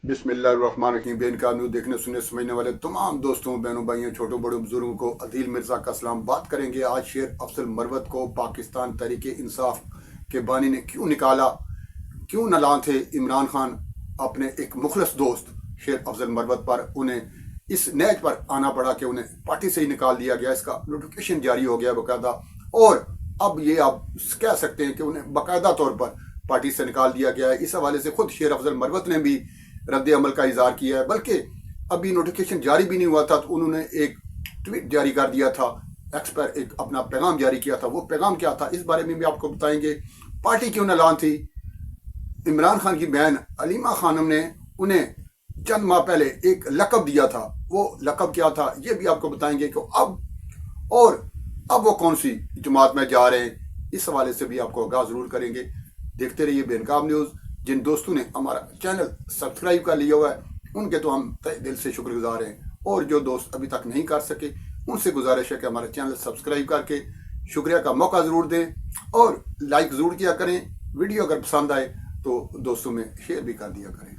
बिस्मिल्लाहिर्रहमानिर्रहीम। बेनकाब न्यूज़ देखने सुनने समझने वाले तमाम दोस्तों, बहनों, भाइयों, छोटों बड़ों बुजुर्गों को अदील मिर्ज़ा का सलाम। बात करेंगे आज शेर अफजल मरवत को पाकिस्तान तहरीक इंसाफ के बानी ने क्यों निकाला, क्यों नालां थे इमरान खान अपने एक मुखलस दोस्त शेर अफजल मरवत पर। उन्हें इस नहज पर आना पड़ा कि उन्हें पार्टी से ही निकाल दिया गया। इसका नोटिफिकेशन जारी हो गया बाकायदा, और अब ये आप कह सकते हैं कि उन्हें बाकायदा तौर पर पार्टी से निकाल दिया गया है। इस हवाले से खुद शेर अफजल मरवत ने भी रद्द अमल का इजहार किया है, बल्कि अभी नोटिफिकेशन जारी भी नहीं हुआ था तो उन्होंने एक ट्वीट जारी कर दिया था, एक्स पर एक अपना पैगाम जारी किया था। वो पैगाम क्या था, इस बारे में भी आपको बताएंगे। पार्टी क्यों नालान थी, इमरान खान की बहन अलीमा खानम ने उन्हें चंद माह पहले एक लकब दिया था। वो लकब क्या था, ये भी आपको बताएंगे कि अब वो कौन सी जमात में जा रहे हैं, इस हवाले से भी आपको आगाह जरूर करेंगे। देखते रहिए बेनकाब न्यूज़। जिन दोस्तों ने हमारा चैनल सब्सक्राइब कर लिया हुआ है उनके तो हम तहे दिल से शुक्रगुजार हैं, और जो दोस्त अभी तक नहीं कर सके उनसे गुजारिश है कि हमारा चैनल सब्सक्राइब करके शुक्रिया का मौका ज़रूर दें और लाइक ज़रूर किया करें। वीडियो अगर पसंद आए तो दोस्तों में शेयर भी कर दिया करें।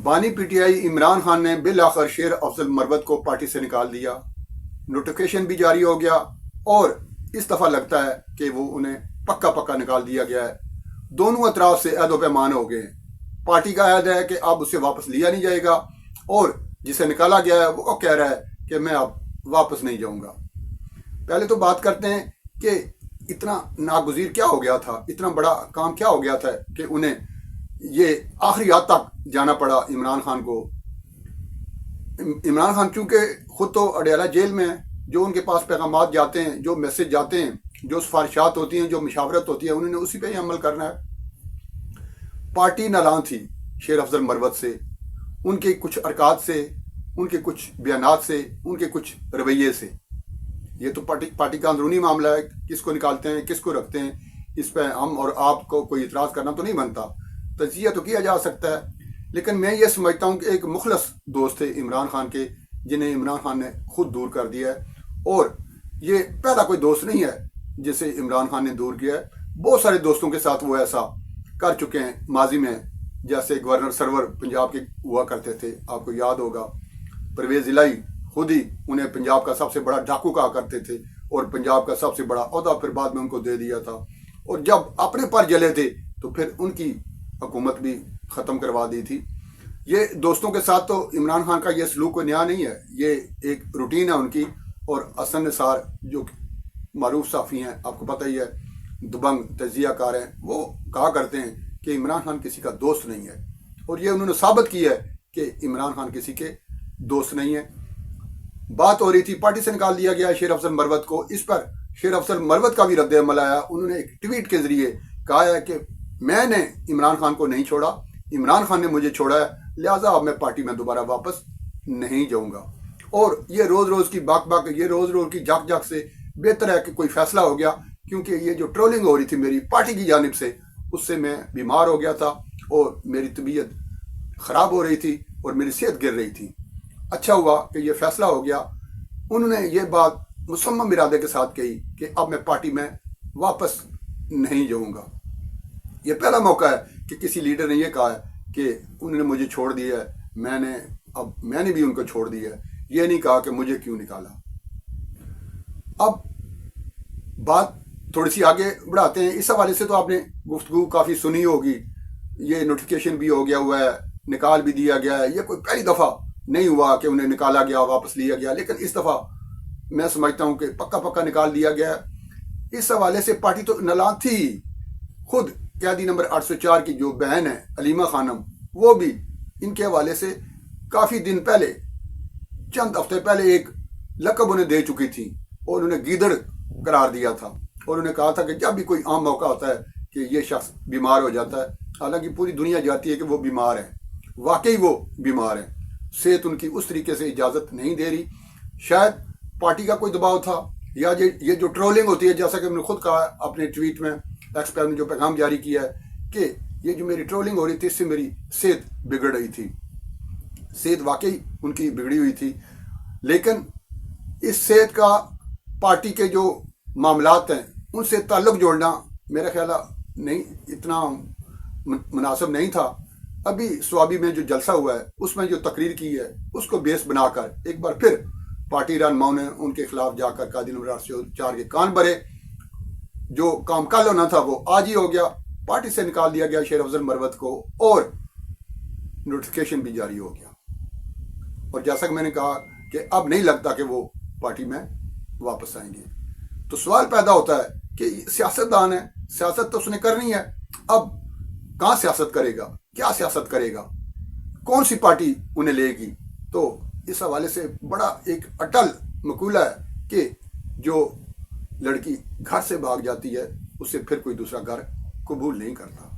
बानी पीटीआई इमरान खान ने बिल आखिर शेर अफजल मरवत को पार्टी से निकाल दिया। नोटिफिकेशन भी जारी हो गया और इस दफ़ा लगता है कि वो उन्हें पक्का निकाल दिया गया है। दोनों अतराफ से अहद पैमान हो गए हैं। पार्टी का अहद है कि अब उसे वापस लिया नहीं जाएगा, और जिसे निकाला गया है वो कह रहा है कि मैं अब वापस नहीं जाऊंगा। पहले तो बात करते हैं कि इतना नागुज़ीर क्या हो गया था, इतना बड़ा काम क्या हो गया था कि उन्हें ये आखिरी हद तक जाना पड़ा इमरान खान को। इमरान खान चूंकि खुद तो अडयाला जेल में है, जो उनके पास पैगामात जाते हैं, जो मैसेज जाते हैं, जो सिफारिशात होती हैं, जो मशावरत होती है, उन्होंने उसी पे ही अमल करना है। पार्टी नालान थी शेर अफजल मरवत से, उनके कुछ अरकात से, उनके कुछ बयानात से, उनके कुछ रवैये से। ये तो पार्टी का अंदरूनी मामला है, किसको निकालते हैं किसको रखते हैं, इस पर हम और आपको कोई इतराज़ करना तो नहीं बनता। तजिया तो किया जा सकता है, लेकिन मैं ये समझता हूँ कि एक मुखलस दोस्त थे इमरान खान के, जिन्हें इमरान खान ने खुद दूर कर दिया है। और ये पहला कोई दोस्त नहीं है जिसे इमरान खान ने दूर किया है। बहुत सारे दोस्तों के साथ वो ऐसा कर चुके हैं माजी में, जैसे गवर्नर सरवर पंजाब के हुआ करते थे, आपको याद होगा। परवेज इलाही खुद ही उन्हें पंजाब का सबसे बड़ा डाकू कहा करते थे, और पंजाब का सबसे बड़ा ओहदा फिर बाद में उनको दे दिया था। और जब अपने पर जले थे तो फिर उनकी हुकूमत भी ख़त्म करवा दी थी। ये दोस्तों के साथ तो इमरान खान का ये सलूक कोई नया नहीं है, ये एक रूटीन है उनकी। और हसन निसार जो मारूफ साफ़ी हैं, आपको पता ही है, दबंग तजियाकार हैं, वो कहा करते हैं कि इमरान खान किसी का दोस्त नहीं है, और ये उन्होंने साबित किया है कि इमरान खान किसी के दोस्त नहीं है। बात हो रही थी पार्टी से निकाल दिया गया शेर अफजल मरवत को, इस पर शेर अफजल मरवत का भी रद्द अमल आया। उन्होंने एक ट्वीट के जरिए कहा है कि मैंने इमरान खान को नहीं छोड़ा, इमरान खान ने मुझे छोड़ा है, लिहाजा अब मैं पार्टी में दोबारा वापस नहीं जाऊंगा। और ये रोज़ रोज़ की बाक, ये रोज़ रोज़ की जाक से बेहतर है कि कोई फैसला हो गया, क्योंकि ये जो ट्रोलिंग हो रही थी मेरी पार्टी की जानिब से, उससे मैं बीमार हो गया था और मेरी तबीयत ख़राब हो रही थी और मेरी सेहत गिर रही थी। अच्छा हुआ कि ये फैसला हो गया। उन्होंने ये बात मुसम्मम इरादे के साथ कही कि अब मैं पार्टी में वापस नहीं जाऊंगा। ये पहला मौका है कि किसी लीडर ने यह कहा है कि उन्होंने मुझे छोड़ दिया है, मैंने भी उनको छोड़ दिया है। ये नहीं कहा कि मुझे क्यों निकाला। अब बात थोड़ी सी आगे बढ़ाते हैं। इस हवाले से तो आपने गुफ्तगू काफ़ी सुनी होगी। ये नोटिफिकेशन भी हो गया हुआ है, निकाल भी दिया गया है। ये कोई पहली दफ़ा नहीं हुआ कि उन्हें निकाला गया वापस लिया गया, लेकिन इस दफ़ा मैं समझता हूँ कि पक्का निकाल दिया गया है। इस हवाले से पार्टी तो नालान थी। खुद कैदी नंबर 804 की जो बहन है अलीमा खानम, वो भी इनके हवाले से काफ़ी दिन पहले, चंद हफ्ते पहले एक लकब उन्हें दे चुकी थी और उन्हें गीदड़ करार दिया था। और उन्हें कहा था कि जब भी कोई आम मौका होता है कि ये शख्स बीमार हो जाता है, हालांकि पूरी दुनिया जानती है कि वो बीमार है, वाकई वो बीमार है, सेहत उनकी उस तरीके से इजाज़त नहीं दे रही। शायद पार्टी का कोई दबाव था, या ये जो ट्रोलिंग होती है, जैसा कि मैंने खुद कहा अपने ट्वीट में, एक्स पर ने जो पैगाम जारी किया है कि ये जो मेरी ट्रोलिंग हो रही थी इससे मेरी सेहत बिगड़ रही थी। सेहत वाकई उनकी बिगड़ी हुई थी, लेकिन इस सेहत का पार्टी के जो मामलात हैं उनसे ताल्लुक़ जोड़ना मेरा ख्याल नहीं इतना مناسب نہیں تھا. ابھی سوابی میں جو جلسہ ہوا ہے اس میں جو تقریر کی ہے اس کو بیس بنا کر ایک بار پھر پارٹی رہنماؤں نے ان کے خلاف جا کر قائد نمبر 4 کے کان بھرے. جو کام کل ہونا تھا وہ آج ہی ہو گیا. پارٹی سے نکال دیا گیا شیر افضل مروت کو اور نوٹیفیکیشن بھی جاری ہو گیا. اور جیسا کہ میں نے کہا کہ اب نہیں لگتا کہ وہ پارٹی میں واپس آئیں گے. تو سوال پیدا ہوتا ہے کہ سیاستدان ہے, سیاست تو اس نے کرنی ہے, اب کہاں سیاست کرے گا, کیا سیاست کرے گا, کون سی پارٹی انہیں لے گی. تو اس حوالے سے بڑا ایک اٹل مقولہ ہے کہ جو لڑکی گھر سے بھاگ جاتی ہے اسے پھر کوئی دوسرا گھر قبول نہیں کرتا.